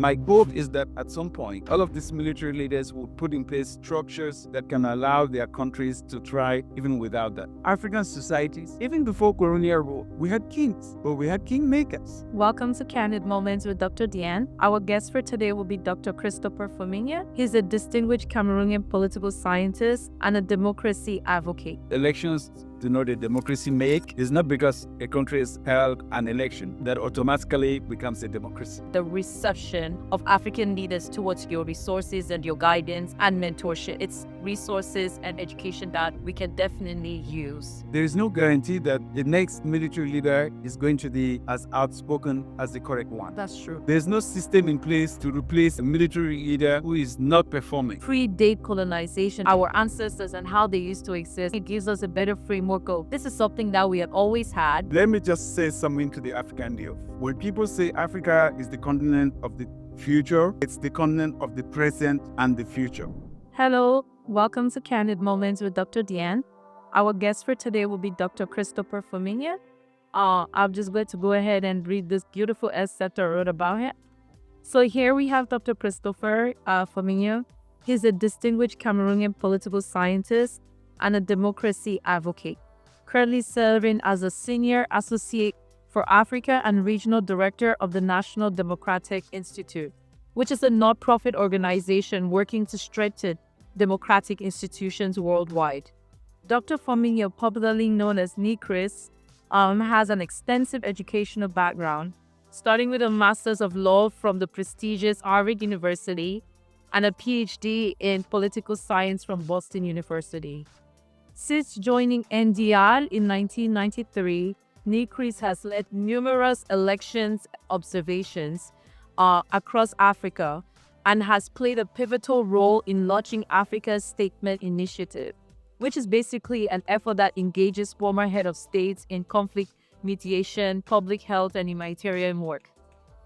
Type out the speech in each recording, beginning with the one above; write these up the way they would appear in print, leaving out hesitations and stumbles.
My hope is that at some point, all of these military leaders will put in place structures that can allow their countries to thrive even without that. African societies, even before colonial rule, we had kings, but we had kingmakers. Welcome to Candid Moments with Dr. Diane. Our guest for today will be Dr. Christopher Fomunyoh. He's a distinguished Cameroonian political scientist and a democracy advocate. Elections denote a democracy make is not because a country has held an election that automatically becomes a democracy. The reception of African leaders towards your resources and your guidance and mentorship. It's resources and education that we can definitely use. There is no guarantee that the next military leader is going to be as outspoken as the correct one. That's true. There's no system in place to replace a military leader who is not performing. Predate colonization, our ancestors and how they used to exist, it gives us a better framework of this is something that we have always had. Let me just say something to the African youth. When people say Africa is the continent of the future, it's the continent of the present and the future. Hello, welcome to Candid Moments with Dr. Diane. Our guest for today will be Dr. Christopher Fomunyoh. I'm just going to go ahead and read this beautiful essay I wrote about him. So here we have Dr. Christopher Fomunyoh. He's a distinguished Cameroonian political scientist and a democracy advocate, currently serving as a senior associate for Africa and regional director of the National Democratic Institute, which is a nonprofit organization working to strengthen democratic institutions worldwide. Dr. Fomunyoh, popularly known as NCRIS, has an extensive educational background, starting with a Master's of Law from the prestigious Harvard University and a PhD in Political Science from Boston University. Since joining NDR in 1993, NCRIS has led numerous elections observations across Africa and has played a pivotal role in launching Africa's Statement Initiative, which is basically an effort that engages former head of states in conflict mediation, public health, and humanitarian work.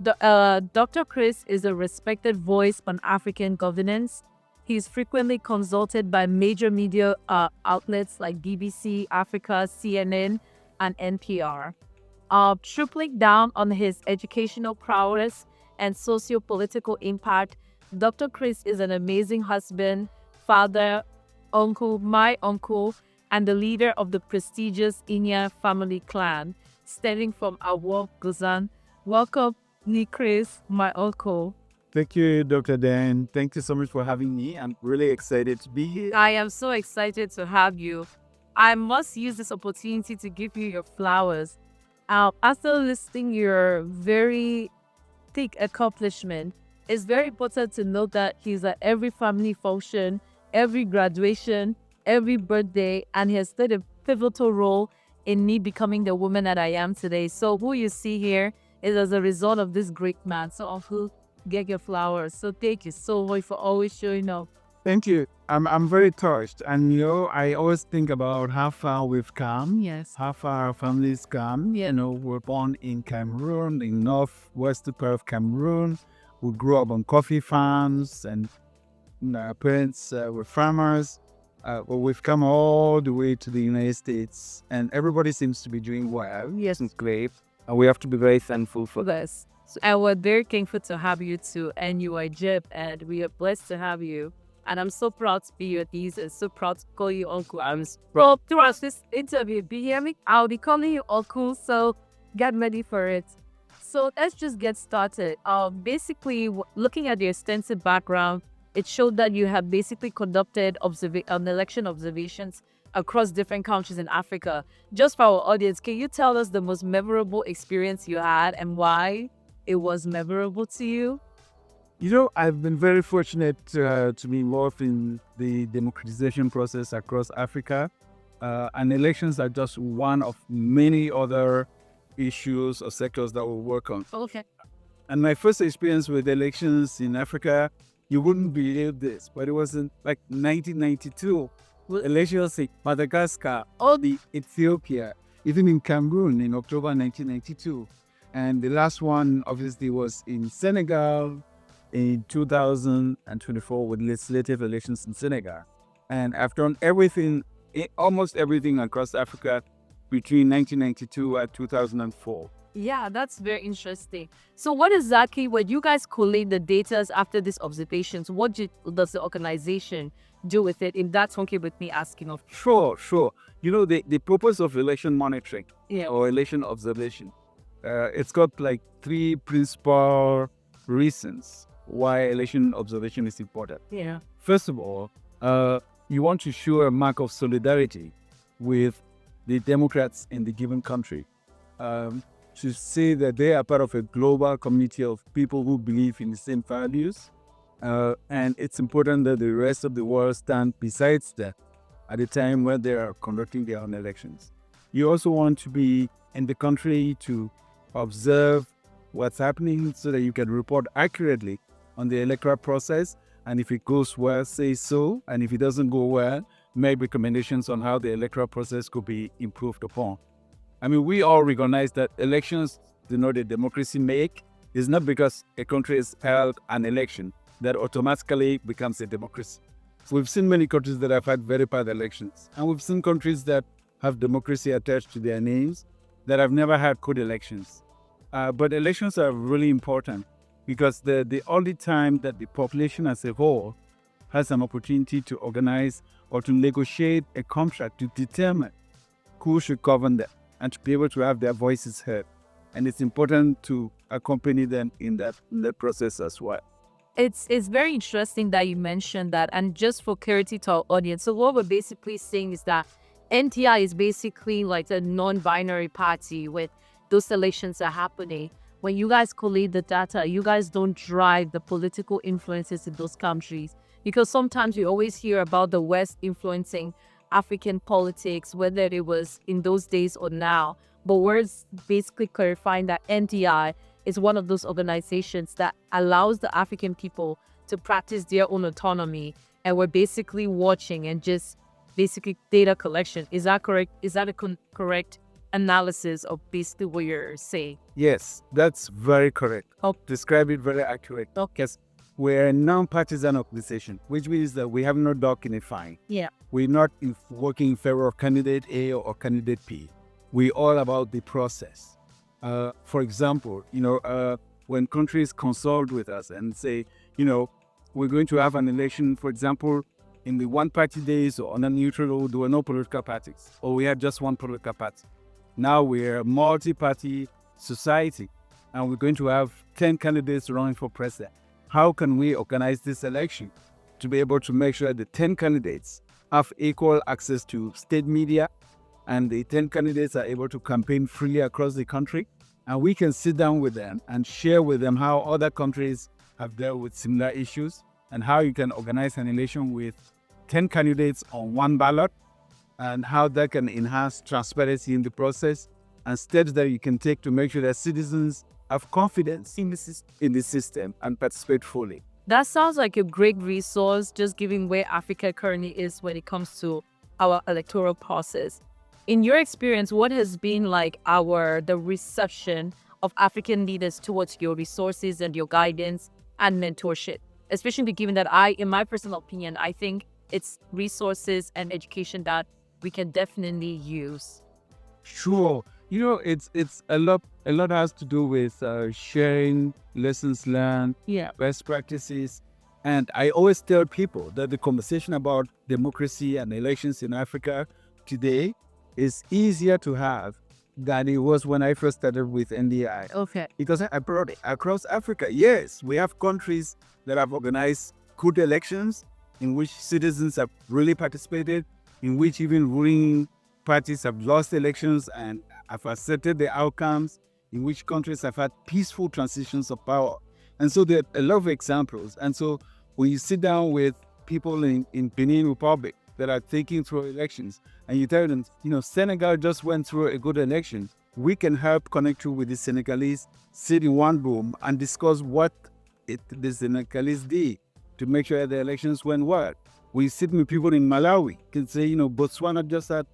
Dr. Chris is a respected voice on African governance. He is frequently consulted by major media outlets like BBC, Africa, CNN, and NPR. Tripling down on his educational prowess and socio-political impact, Dr. Chris is an amazing husband, father, uncle, my uncle, and the leader of the prestigious Inya family clan, stemming from Awok Guzan. Welcome, Chris, my uncle. Thank you, Dr. Dan. Thank you so much for having me. I'm really excited to be here. I am so excited to have you. I must use this opportunity to give you your flowers. After listing your very thick accomplishment, it's very important to note that he's at every family function, every graduation, every birthday, and he has played a pivotal role in me becoming the woman that I am today. So who you see here is as a result of this great man. So uncle, get your flowers. So thank you so much for always showing up. Thank you. I'm very touched. And I always think about how far we've come. Yes. How far our families come. Yeah. We're born in Cameroon, in northwestern part of Cameroon. We grew up on coffee farms and our parents were farmers. But we've come all the way to the United States and everybody seems to be doing well. Yes. It's great. And we have to be very thankful for that. Yes. And we're very thankful to have you too. And you are Jeb, and we are blessed to have you. And I'm so proud to be your niece and so proud to call you uncle. I'm proud throughout this interview. Be hear me? I'll be calling you uncle, so get ready for it. So let's just get started. Basically, looking at your extensive background, it showed that you have basically conducted election observations across different countries in Africa. Just for our audience, can you tell us the most memorable experience you had and why it was memorable to you? I've been very fortunate to be involved in the democratization process across Africa. And elections are just one of many other issues or sectors that we work on. Okay. And my first experience with elections in Africa, you wouldn't believe this, but it was in 1992. Elections in Madagascar, the Ethiopia, even in Cameroon in October 1992. And the last one, obviously, was in Senegal in 2024 with legislative elections in Senegal. And I've done almost everything across Africa between 1992 and 2004. Yeah, that's very interesting. So, what exactly, when you guys collate the data after these observations, does the organization do with it? If that's okay with me asking of. Sure, sure. The purpose of election monitoring Yeah. or election observation, it's got like three principal reasons why election observation is important. Yeah. First of all, you want to show a mark of solidarity with the Democrats in the given country, to say that they are part of a global community of people who believe in the same values. And it's important that the rest of the world stand besides them at the time when they are conducting their own elections. You also want to be in the country to observe what's happening so that you can report accurately on the electoral process. And if it goes well, say so. And if it doesn't go well, make recommendations on how the electoral process could be improved upon. I mean, we all recognize that elections denote a democracy make. It's not because a country has held an election that automatically becomes a democracy. We've seen many countries that have had very bad elections, and we've seen countries that have democracy attached to their names that have never had good elections. But elections are really important because the only time that the population as a whole has an opportunity to organize or to negotiate a contract to determine who should govern them and to be able to have their voices heard. And it's important to accompany them in that process as well. It's very interesting that you mentioned that. And just for clarity to our audience, so what we're basically saying is that NTI is basically like a non-binary party when those elections are happening. When you guys collate the data, you guys don't drive the political influences in those countries. Because sometimes we always hear about the West influencing African politics, whether it was in those days or now. But we're basically clarifying that NTI is one of those organizations that allows the African people to practice their own autonomy. And we're basically watching and just basically data collection. Is that correct? Is that a correct analysis of basically what you're saying? Yes, that's very correct. Oh. Describe it very accurate. Okay. Yes, we're a non-partisan organization, which means that we have no dog in a fight. Yeah. We're not working in favor of candidate A or candidate B. We're all about the process. For example, when countries consult with us and say, we're going to have an election, for example, in the one-party days or on a neutral, there were no political parties, or we had just one political party. Now we're a multi-party society, and we're going to have 10 candidates running for president. How can we organize this election to be able to make sure the 10 candidates have equal access to state media, and the 10 candidates are able to campaign freely across the country? And we can sit down with them and share with them how other countries have dealt with similar issues and how you can organize an election with 10 candidates on one ballot, and how that can enhance transparency in the process and steps that you can take to make sure that citizens have confidence in the system and participate fully. That sounds like a great resource, just given where Africa currently is when it comes to our electoral process. In your experience, what has been like the reception of African leaders towards your resources and your guidance and mentorship? Especially given that in my personal opinion, I think it's resources and education that we can definitely use. Sure. It's a lot has to do with sharing lessons learned, best practices. And I always tell people that the conversation about democracy and elections in Africa today is easier to have than it was when I first started with NDI. Okay. Because I brought it across Africa. Yes, we have countries that have organized good elections in which citizens have really participated, in which even ruling parties have lost elections and have accepted the outcomes, in which countries have had peaceful transitions of power. And so there are a lot of examples. And so when you sit down with people in Benin Republic that are taking through elections, and you tell them, Senegal just went through a good election, we can help connect you with the Senegalese, sit in one room and discuss what the Senegalese did to make sure the elections went well. We sit with people in Malawi, can say, Botswana just had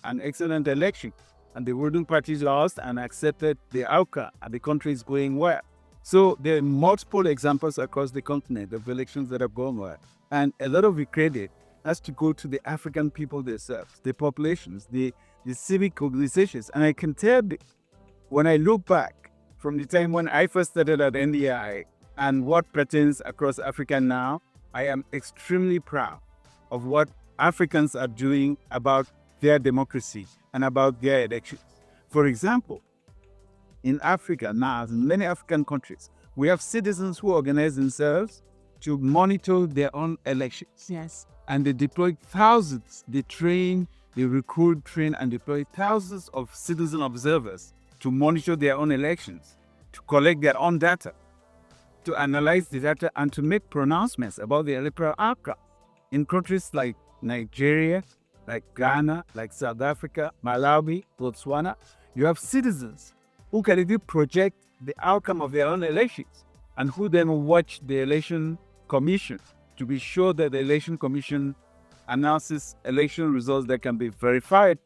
an excellent election, and the ruling party lost and accepted the outcome, and the country is going well. So there are multiple examples across the continent of elections that have gone well. And a lot of the credit has to go to the African people themselves, the populations, the civic organizations. And I can tell when I look back from the time when I first started at NDI and what pertains across Africa now, I am extremely proud of what Africans are doing about their democracy and about their elections. For example, in Africa now, in many African countries, we have citizens who organize themselves to monitor their own elections. Yes. And they deploy thousands, they recruit, train, and deploy thousands of citizen observers to monitor their own elections, to collect their own data, to analyze the data, and to make pronouncements about the electoral outcome. In countries like Nigeria, like Ghana, like South Africa, Malawi, Botswana, you have citizens who can even project the outcome of their own elections and who then watch the election commission to be sure that the election commission announces election results that can be verified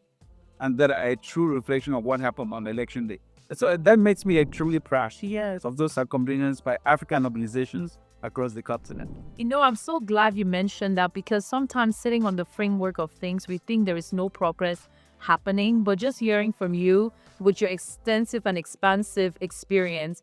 and that are a true reflection of what happened on election day. So that makes me extremely proud of those accomplishments by African organizations across the continent. I'm so glad you mentioned that, because sometimes sitting on the framework of things, we think there is no progress happening. But just hearing from you with your extensive and expansive experience,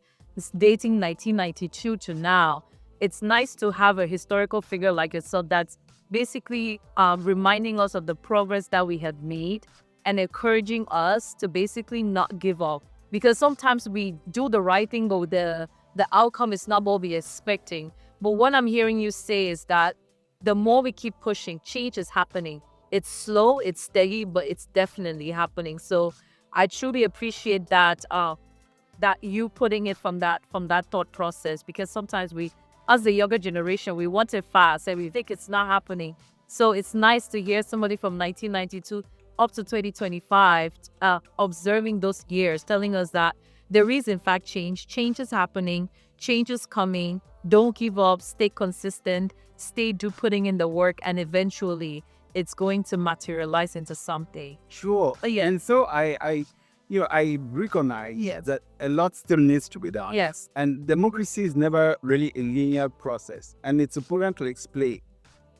dating 1992 to now, it's nice to have a historical figure like yourself that's basically reminding us of the progress that we have made and encouraging us to basically not give up. Because sometimes we do the right thing, but the outcome is not what we're expecting. But what I'm hearing you say is that the more we keep pushing, change is happening. It's slow, it's steady, but it's definitely happening. So I truly appreciate that that you putting it from that thought process, because sometimes we, as the younger generation, we want it fast and we think it's not happening. So it's nice to hear somebody from 1992 up to 2025 observing those years, telling us that there is in fact change. Change is happening. Change is coming. Don't give up. Stay consistent. Putting in the work, and eventually it's going to materialize into something. Sure. Yeah. And so I recognize that a lot still needs to be done. Yes. And democracy is never really a linear process. And it's important to explain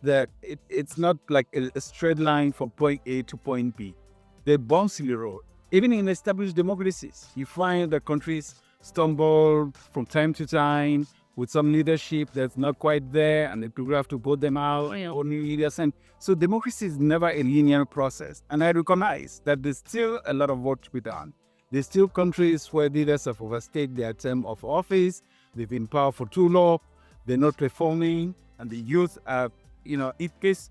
that it's not like a straight line from point A to point B. They're bouncy road. Even in established democracies, you find that countries stumble from time to time with some leadership that's not quite there, and the people have to vote them out, or new leaders. And so democracy is never a linear process. And I recognize that there's still a lot of work to be done. There's still countries where leaders have overstayed their term of office, they've been in power for too long, they're not performing, and the youth are, it case,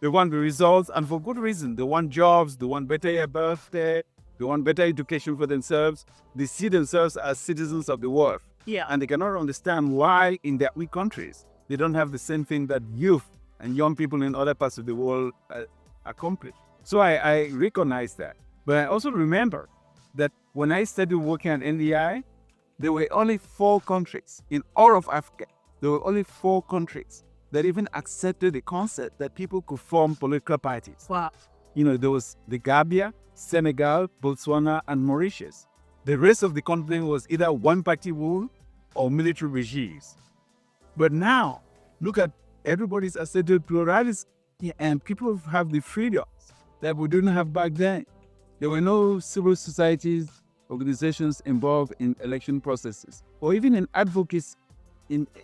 they want the results, and for good reason. They want jobs, they want better birthday, they want better education for themselves. They see themselves as citizens of the world. Yeah. And they cannot understand why in their weak countries, they don't have the same thing that youth and young people in other parts of the world accomplish. So I recognize that. But I also remember that when I started working at NDI, there were only 4 countries in all of Africa. There were only 4 countries that even accepted the concept that people could form political parties. Wow. There was the Gambia, Senegal, Botswana, and Mauritius. The rest of the continent was either one-party rule or military regimes. But now, look at everybody's accepted pluralism, and people have the freedoms that we didn't have back then. There were no civil societies, organizations involved in election processes, or even in advocacy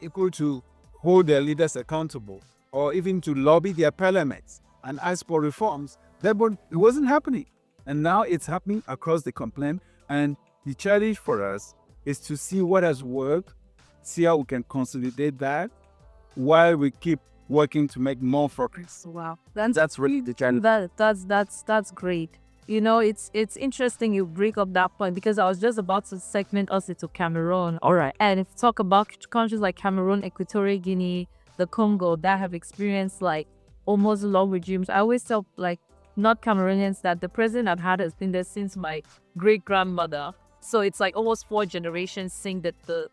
equal to hold their leaders accountable, or even to lobby their parliaments and ask for reforms. It wasn't happening. And now it's happening across the continent. And the challenge for us is to see what has worked, see how we can consolidate that while we keep working to make more progress. Wow. That's really the challenge. That's great. It's interesting you bring up that point, because I was just about to segment us into Cameroon. All right. And if talk about countries like Cameroon, Equatorial Guinea, the Congo, that have experienced like almost law regimes. I always tell not Cameroonians that the president I've had has been there since my great grandmother. So it's like almost 4 generations seeing that the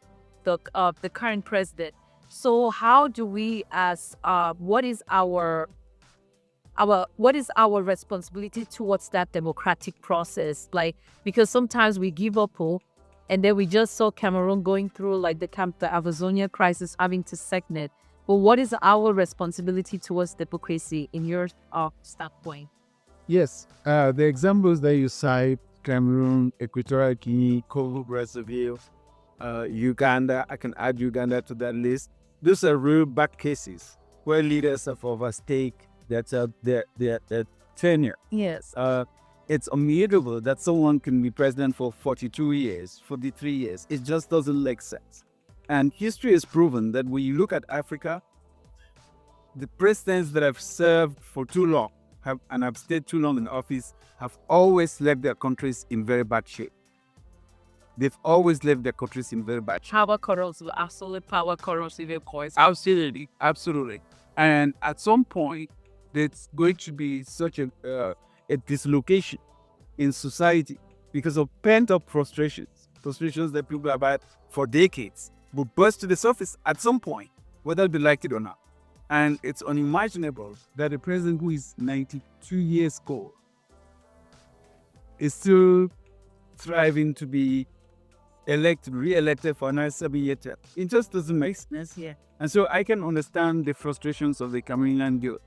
current president. So how do we, as what is our responsibility towards that democratic process? Because sometimes we give up hope, and then we just saw Cameroon going through the Amazonia crisis, having to segnet. But what is our responsibility towards democracy in your standpoint? Yes, the examples that you cite Cameroon, Equatorial Guinea, Congo, Brazzaville, Uganda. I can add Uganda to that list. Those are real bad cases where leaders have overstayed their tenure. Yes. It's immutable that someone can be president for 42 years, 43 years. It just doesn't make sense. And history has proven that when you look at Africa, the presidents that have served for too long and have stayed too long in office have always left their countries in very bad shape. They've always left their countries in very bad shape. Power corrupts, absolute power corrupts, of course. Absolutely, absolutely. And at some point, there's going to be such a dislocation in society because of pent-up frustrations that people have had for decades will burst to the surface at some point, whether they like it or not. And it's unimaginable that a president who is 92 years old is still thriving to be re-elected for another 7-year term. It just doesn't make sense. Yeah. And so I can understand the frustrations of the Cameroonian youth.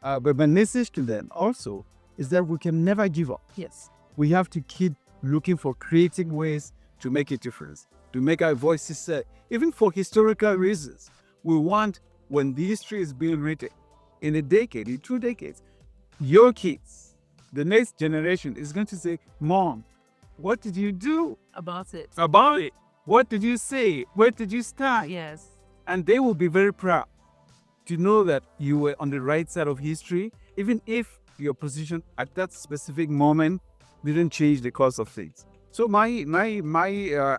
But my message to them also is that we can never give up. Yes. We have to keep looking for creative ways to make a difference, to make our voices heard, even for historical reasons. We want, when the history is being written, in a decade, in 2 decades, your kids, the next generation is going to say, Mom, what did you do About it. What did you say? Where did you start? Yes. And they will be very proud to know that you were on the right side of history, even if your position at that specific moment didn't change the course of things. So my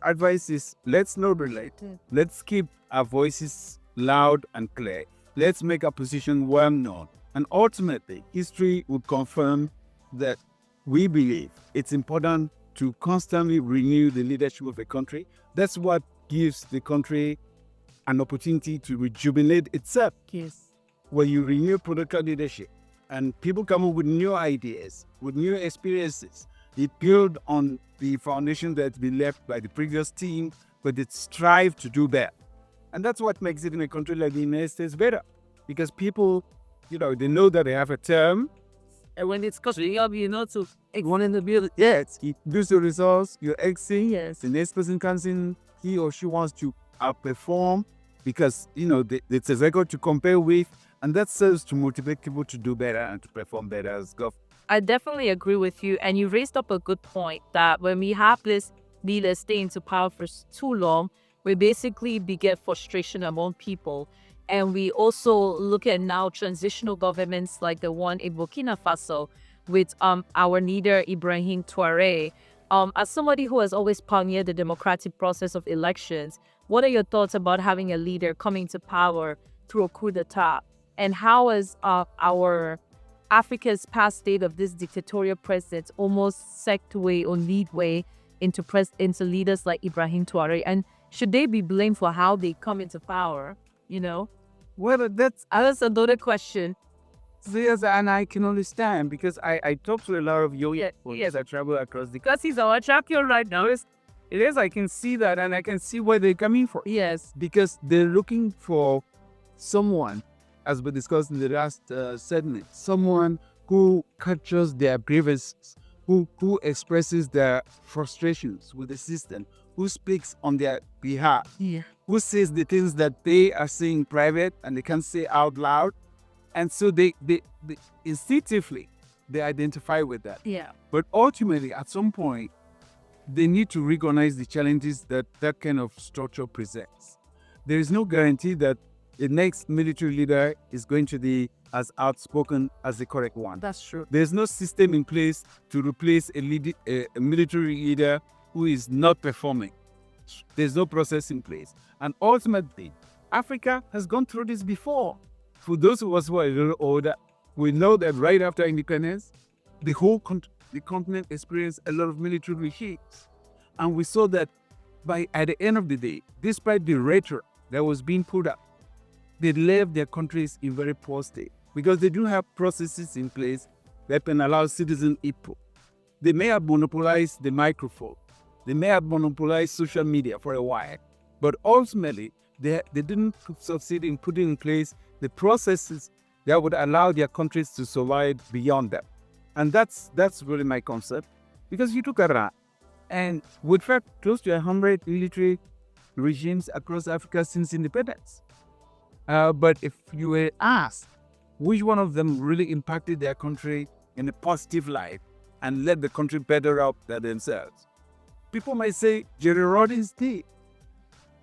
advice is, let's not relate. Let's keep our voices loud and clear. Let's make our position well known. And ultimately, history will confirm that we believe it's important to constantly renew the leadership of a country. That's what gives the country an opportunity to rejuvenate itself. Yes. When you renew political leadership and people come up with new ideas, with new experiences, it builds on the foundation that's been left by the previous team, but it strives to do better. And that's what makes it in a country like the United States better. Because people, they know that they have a term. And when it's because to one in the building. Yes, it gives the results, you're exit. Yes. The next person comes in, he or she wants to outperform because, it's a record to compare with. And that serves to motivate people to do better and to perform better as government. I definitely agree with you. And you raised up a good point that when we have this leaders stay into power for too long, we basically beget frustration among people. And we also look at now transitional governments like the one in Burkina Faso with our leader Ibrahim Traoré. As somebody who has always pioneered the democratic process of elections, what are your thoughts about having a leader coming to power through a coup d'etat? And how has our Africa's past state of this dictatorial president almost segued way or lead way into leaders like Ibrahim Traoré? And should they be blamed for how they come into power? Well, that's another question. Yes, and I can understand because I talk to a lot of young people as I travel across the Because he's our champion right now. I can see that, and I can see where they're coming from. Yes. Because they're looking for someone, as we discussed in the last segment, someone who captures their grievances, who expresses their frustrations with the system, who speaks on their behalf, who says the things that they are saying in private and they can't say out loud. And so they instinctively, they identify with that. Yeah. But ultimately, at some point, they need to recognize the challenges that kind of structure presents. There is no guarantee that the next military leader is going to be as outspoken as the correct one. That's true. There's no system in place to replace a military leader who is not performing. There's no process in place. And ultimately, Africa has gone through this before. For those of us who are a little older, we know that right after independence, the continent experienced a lot of military regimes. And we saw that at the end of the day, despite the rhetoric that was being put up, they left their countries in very poor state because they don't have processes in place that can allow citizen input. They may have monopolized the microphone. They may have monopolized social media for a while. But ultimately, they didn't succeed in putting in place the processes that would allow their countries to survive beyond that. And that's really my concept. because you took a run. And we've had close to 100 military regimes across Africa since independence. But if you were asked which one of them really impacted their country in a positive light and let the country better up than themselves, people might say Jerry Rawlings did.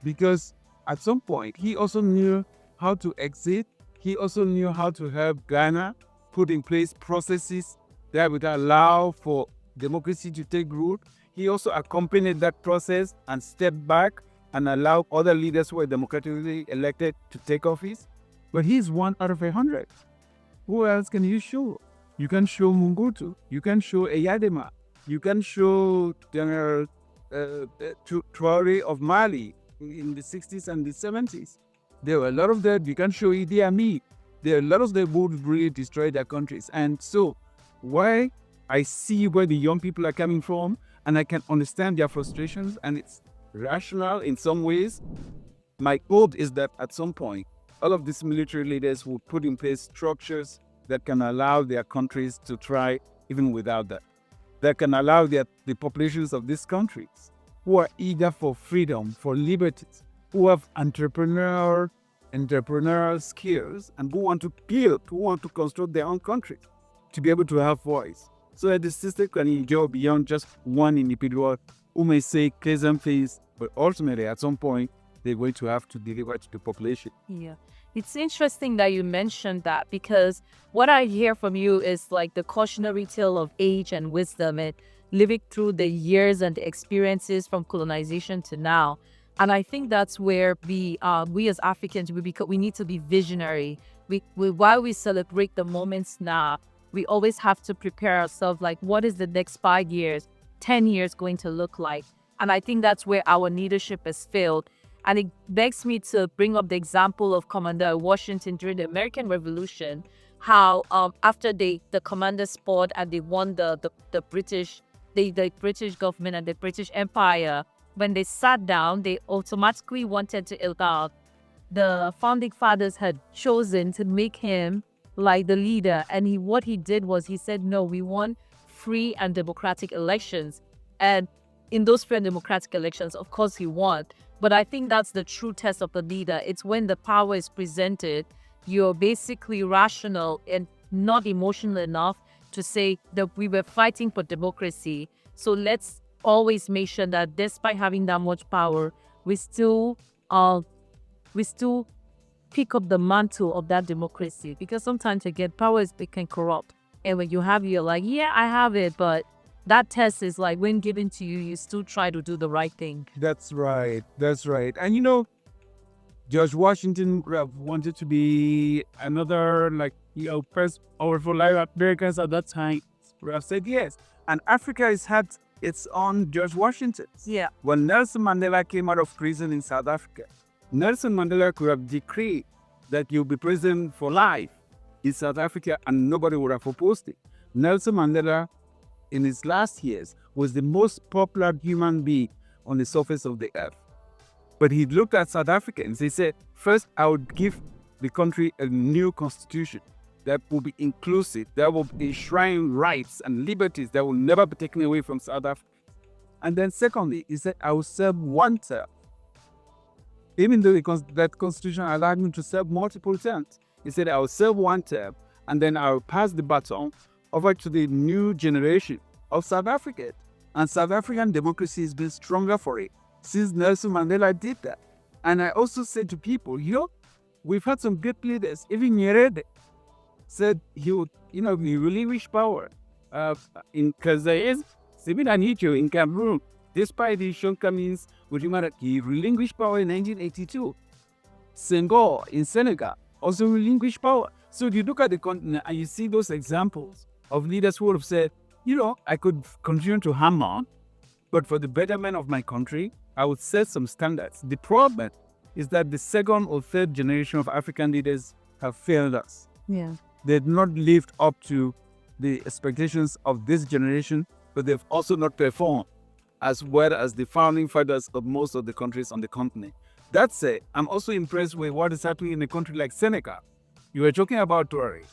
Because at some point, he also knew how to exit. He also knew how to help Ghana put in place processes that would allow for democracy to take root. He also accompanied that process and stepped back and allowed other leaders who were democratically elected to take office. But he's 1 out of 100. Who else can you show? You can show Mungutu. You can show Eyadema. You can show General Traore of Mali in the 60s and the 70s. There were a lot of that. You can show Idi Amin. There are a lot of them who really destroyed their countries. And so, why I see where the young people are coming from, and I can understand their frustrations, and it's rational in some ways. My hope is that at some point, all of these military leaders will put in place structures that can allow their countries to try even without that. That can allow the populations of these countries who are eager for freedom, for liberties, who have entrepreneurial skills, and who want to build, who want to construct their own country, to be able to have voice. So that the system can endure beyond just one individual who may say pleasant things, but ultimately at some point, they're going to have to deliver to the population. Yeah. It's interesting that you mentioned that, because what I hear from you is like the cautionary tale of age and wisdom and living through the years and the experiences from colonization to now. And I think that's where we as Africans, we need to be visionary. While we celebrate the moments now, we always have to prepare ourselves, like, what is the next 5 years, 10 years going to look like? And I think that's where our leadership has failed. And it begs me to bring up the example of Commander Washington during the American Revolution, how after the commanders fought and they won the British government and the British Empire, when they sat down, they automatically wanted to the founding fathers had chosen to make him like the leader. And what he did was he said, no, we want free and democratic elections. And in those free and democratic elections, of course, he won. But I think that's the true test of the leader. It's when the power is presented, you're basically rational and not emotional enough to say that we were fighting for democracy. So let's always make sure that despite having that much power, we still pick up the mantle of that democracy. Because sometimes, again, power can corrupt. And when you have it, you're like, yeah, I have it, but that test is like, when given to you, you still try to do the right thing. That's right. That's right. And George Washington wanted to be another, first powerful Americans at that time. We have said yes. And Africa has had its own George Washington. Yeah. When Nelson Mandela came out of prison in South Africa, Nelson Mandela could have decreed that you'll be president for life in South Africa, and nobody would have opposed it. Nelson Mandela, in his last years, was the most popular human being on the surface of the earth. But he looked at South Africans. He said, first, I would give the country a new constitution that will be inclusive, that will enshrine rights and liberties that will never be taken away from South Africa. And then secondly, he said, I will serve one term. Even though that constitution allowed him to serve multiple terms, he said, I will serve one term, and then I will pass the baton over to the new generation of South Africa. And South African democracy has been stronger for it since Nelson Mandela did that. And I also said to people, we've had some good leaders. Even Nyerere said he would, he relinquish power. In Kazaïs, Seminanicho in Cameroon, despite the shortcomings with humanity, he relinquished power in 1982. Senghor in Senegal also relinquished power. So you look at the continent and you see those examples of leaders who would have said, I could continue to hammer, but for the betterment of my country, I would set some standards. The problem is that the second or third generation of African leaders have failed us. Yeah. They've not lived up to the expectations of this generation, but they've also not performed as well as the founding fathers of most of the countries on the continent. That said, I'm also impressed with what is happening in a country like Senegal. You were talking about Traore.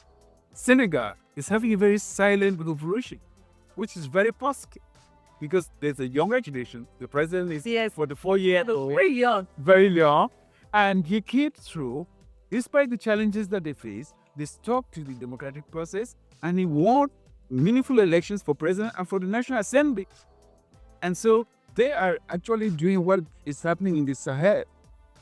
Senegal is having a very silent revolution, which is very positive. because there's a younger generation. The president is Yes. 44 years old, Very young. very young, and he kept through, despite the challenges that they face. They stuck to the democratic process, and he won meaningful elections for president and for the National Assembly. And so they are actually doing what is happening in the Sahel,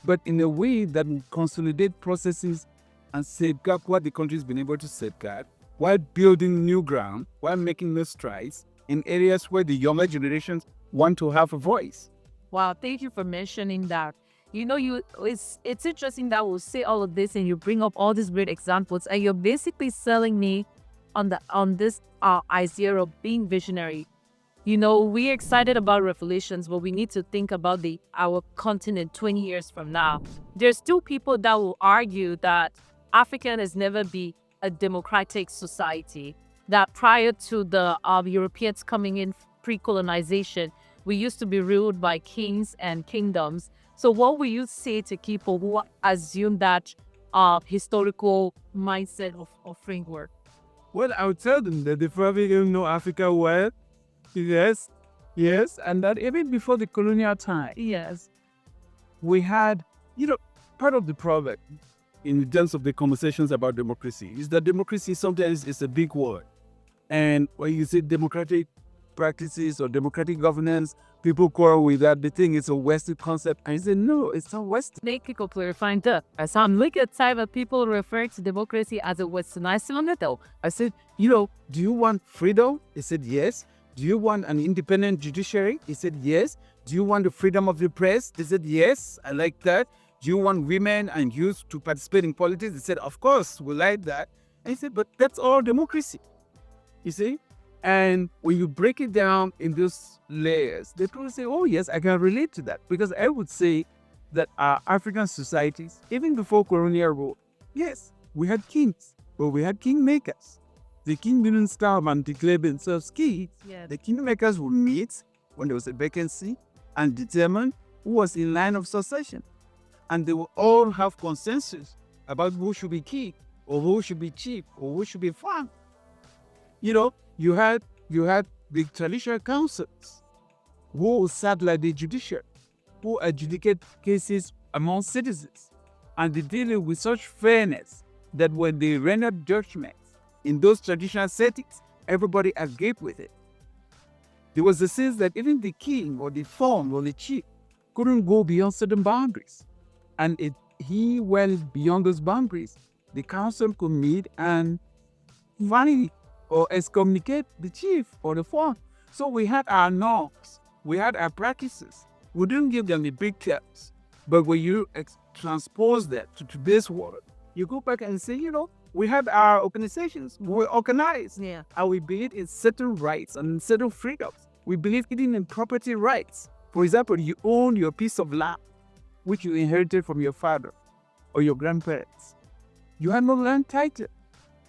but in a way that will consolidate processes and safeguard what the country has been able to safeguard, while building new ground, while making new strides in areas where the younger generations want to have a voice. Wow, thank you for mentioning that. It's interesting that we'll say all of this and you bring up all these great examples, and you're basically selling me on this idea of being visionary. We're excited about revelations, but we need to think about our continent 20 years from now. There's still people that will argue that Africa has never been a democratic society, that prior to the Europeans coming in pre-colonization, we used to be ruled by kings and kingdoms. So what will you say to people who assume that historical mindset of framework? Well, I would tell them that they probably don't know Africa well. Yes, and that even before the colonial time, Yes. we had, part of the problem in terms of the conversations about democracy is that democracy sometimes is a big word. And when you say democratic practices or democratic governance, people quarrel with that. They think it's a Western concept. And I say, no, it's not Western. Thank you for clarifying that. As I'm looking at time of people refer to democracy as a westernized model. I said, do you want freedom? He said, yes. Do you want an independent judiciary? He said, yes. Do you want the freedom of the press? They said, yes, I like that. Do you want women and youth to participate in politics? They said, of course, we like that. And he said, but that's all democracy. You see? And when you break it down in those layers, they probably say, oh, yes, I can relate to that. Because I would say that our African societies, even before colonial rule, yes, we had kings, but we had kingmakers. The king didn't starve and declare themselves kings. Yes. The kingmakers would meet when there was a vacancy and determine who was in line of succession. And they will all have consensus about who should be king, or who should be chief, or who should be farm. You had the traditional councils who sat like the judiciary, who adjudicate cases among citizens, and they deal with such fairness that when they rendered judgments in those traditional settings, everybody agreed with it. There was a sense that even the king or the farm or the chief couldn't go beyond certain boundaries. And he went beyond those boundaries. The council could meet and finally or excommunicate the chief or the farm. So we had our norms, we had our practices. We didn't give them the big terms, but when you transpose that to today's world, you go back and say, we had our organizations, we were organized, Yeah. and we believe in certain rights and certain freedoms. We believe even in property rights. For example, you own your piece of land, which you inherited from your father or your grandparents. You had no land title,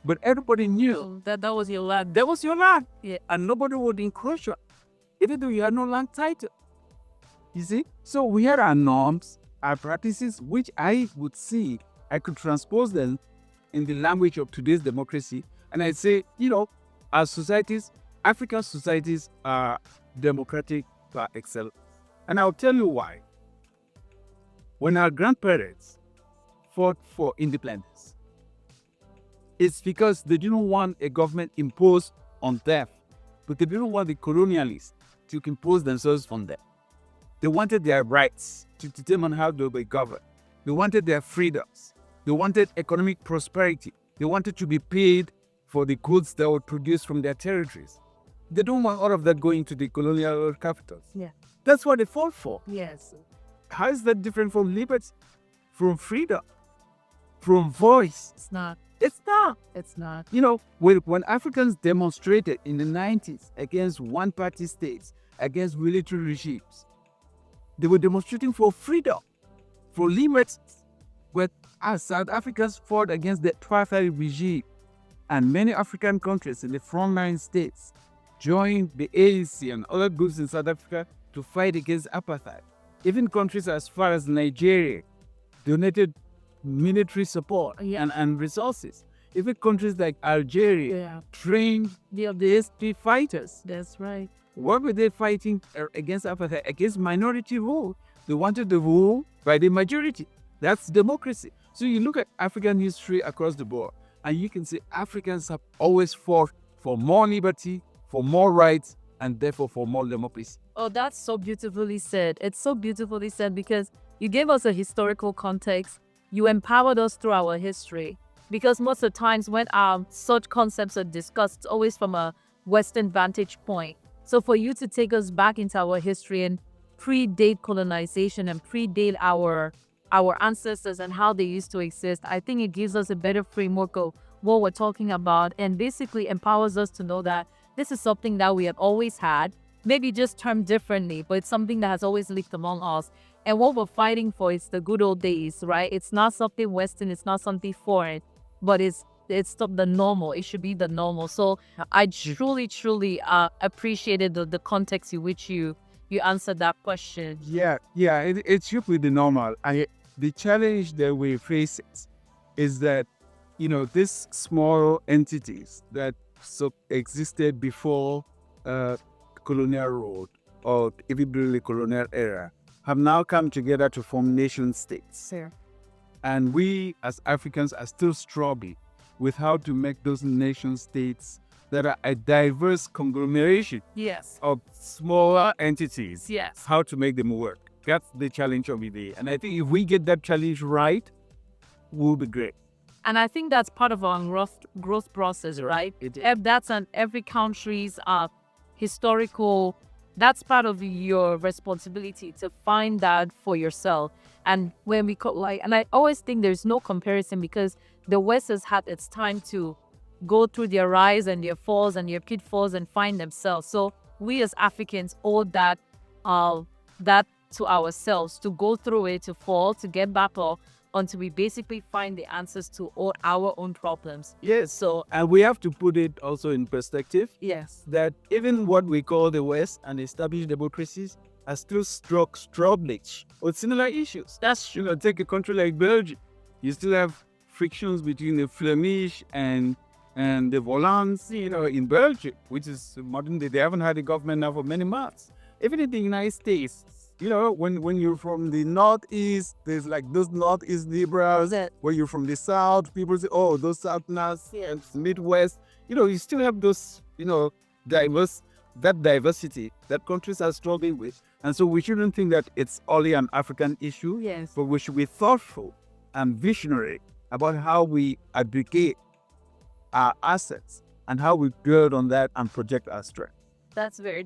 but everybody knew That was your land. that was your land. Yeah. And nobody would encroach on it, even though you had no land title. You see? So we had our norms, our practices, which I would see, I could transpose them in the language of today's democracy. And I say, our societies, African societies are democratic par excellence. And I'll tell you why. When our grandparents fought for independence, it's because they didn't want a government imposed on them, but they didn't want the colonialists to impose themselves on them. They wanted their rights to determine how they were governed. They wanted their freedoms. They wanted economic prosperity. They wanted to be paid for the goods that were produced from their territories. They don't want all of that going to the colonial capitals. Yeah. That's what they fought for. Yes. How is that different from liberty, from freedom, from voice? It's not. It's not. It's not. When Africans demonstrated in the 90s against one-party states, against military regimes, they were demonstrating for freedom, for liberty. But as South Africans fought against the tripartite regime, and many African countries in the frontline states joined the ANC and other groups in South Africa to fight against apartheid. Even countries as far as Nigeria donated military support and resources. Even countries like Algeria trained the ASP fighters. That's right. What were they fighting against apartheid? Against minority rule. They wanted the rule by the majority. That's democracy. So you look at African history across the board, and you can see Africans have always fought for more liberty, for more rights, and therefore for more democracy. Oh, that's so beautifully said. It's so beautifully said because you gave us a historical context. You empowered us through our history. Because most of the times when such concepts are discussed, it's always from a Western vantage point. So for you to take us back into our history and predate colonization and predate our ancestors and how they used to exist, I think it gives us a better framework of what we're talking about and basically empowers us to know that this is something that we have always had, maybe just termed differently, but it's something that has always lived among us. And what we're fighting for is the good old days, right? It's not something Western, it's not something foreign, but it's the normal. It should be the normal. So I truly appreciated the context in which you answered that question. Yeah, it should be the normal. The challenge that we face is that, these small entities that existed before colonial rule or even during the colonial era have now come together to form nation states. Fair. And we as Africans are still struggling with how to make those nation states that are a diverse conglomeration Yes. of smaller entities. Yes. How to make them work. That's the challenge of the day. And I think if we get that challenge right, we'll be great. And I think that's part of our growth process, right? It is. That's on every country's historical. That's part of your responsibility to find that for yourself. And when we and I always think there's no comparison because the West has had its time to go through their rise and their falls and their pitfalls and find themselves. So we as Africans owe that to ourselves, to go through it, to fall, to get back up until we basically find the answers to all our own problems. Yes. So, and we have to put it also in perspective. Yes. That even what we call the West and established democracies are still struggling with similar issues. That's true. Take a country like Belgium. You still have frictions between the Flemish and the Volants, in Belgium, which is modern day. They haven't had a government now for many months. Even in the United States, when you're from the Northeast, there's like those Northeast liberals. When you're from the South, people say, oh, those Southerners and Midwest. You still have those, diversity that countries are struggling with. And so we shouldn't think that it's only an African issue. Yes. But we should be thoughtful and visionary about how we aggregate our assets and how we build on that and project our strength. That's very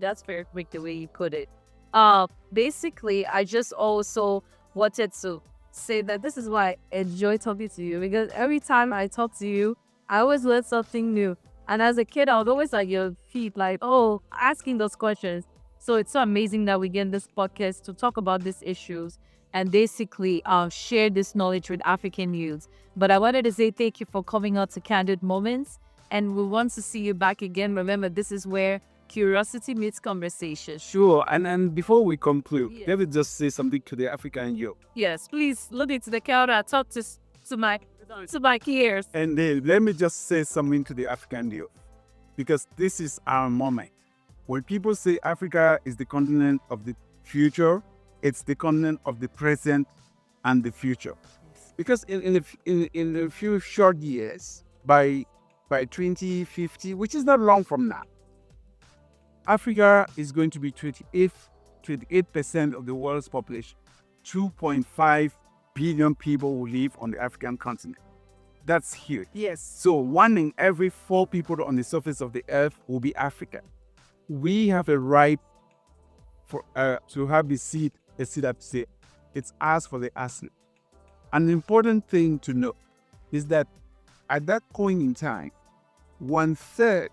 quick the way you put it. Basically, I just also wanted to say that this is why I enjoy talking to you, because every time I talk to you, I always learn something new. And as a kid, I was always at your feet, asking those questions. So it's so amazing that we get in this podcast to talk about these issues and basically share this knowledge with African youths. But I wanted to say thank you for coming out to Candid Moments, and we want to see you back again. Remember, this is where curiosity meets conversation. Sure. And before we conclude, let me just say something to the African youth. Yes, please look into the camera. Talk to my ears. And then let me just say something to the African youth, because this is our moment. When people say Africa is the continent of the future, it's the continent of the present and the future. Because in a few short years, by 2050, which is not long from now, Africa is going to be 28% of the world's population. 2.5 billion people will live on the African continent. That's huge. Yes. So 1 in every 4 people on the surface of the earth will be African. We have a right to have a seat that say it's ours for the asking. An important thing to note is that at that point in time, one third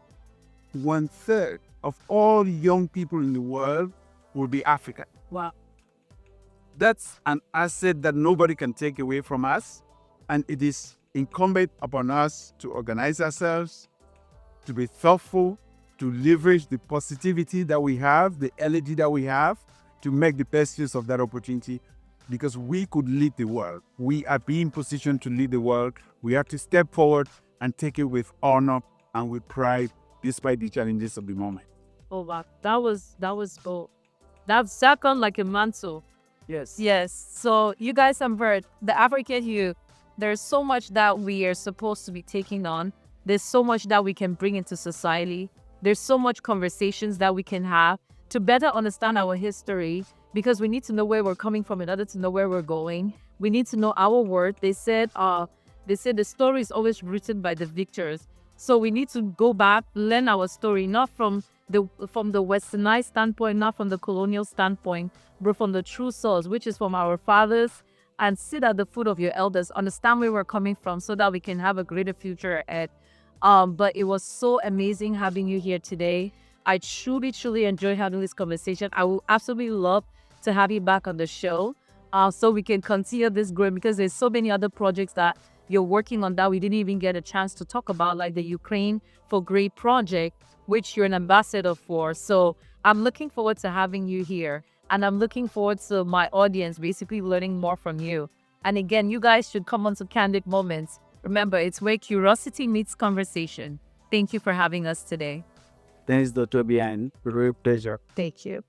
of all young people in the world will be African. Wow. That's an asset that nobody can take away from us. And it is incumbent upon us to organize ourselves, to be thoughtful, to leverage the positivity that we have, the energy that we have, to make the best use of that opportunity, because we could lead the world. We are being positioned to lead the world. We have to step forward and take it with honor and with pride, despite the challenges of the moment. Oh wow, that was bold. That second like a mantle. Yes. Yes. So you guys have heard the African youth. There's so much that we are supposed to be taking on. There's so much that we can bring into society. There's so much conversations that we can have to better understand our history because we need to know where we're coming from in order to know where we're going. We need to know our worth. They said the story is always written by the victors. So we need to go back, learn our story, not from the westernized standpoint, not from the colonial standpoint, but from the true source, which is from our fathers, and sit at the foot of your elders, understand where we're coming from so that we can have a greater future ahead. But it was so amazing having you here today. I truly, truly enjoy having this conversation. I will absolutely love to have you back on the show so we can continue this growing because there's so many other projects that you're working on that we didn't even get a chance to talk about, like the Ukraine for Great project, which you're an ambassador for. So I'm looking forward to having you here. And I'm looking forward to my audience basically learning more from you. And again, you guys should come on to Candid Moments. Remember, it's where curiosity meets conversation. Thank you for having us today. Thanks, Dr. Bian. Real pleasure. Thank you.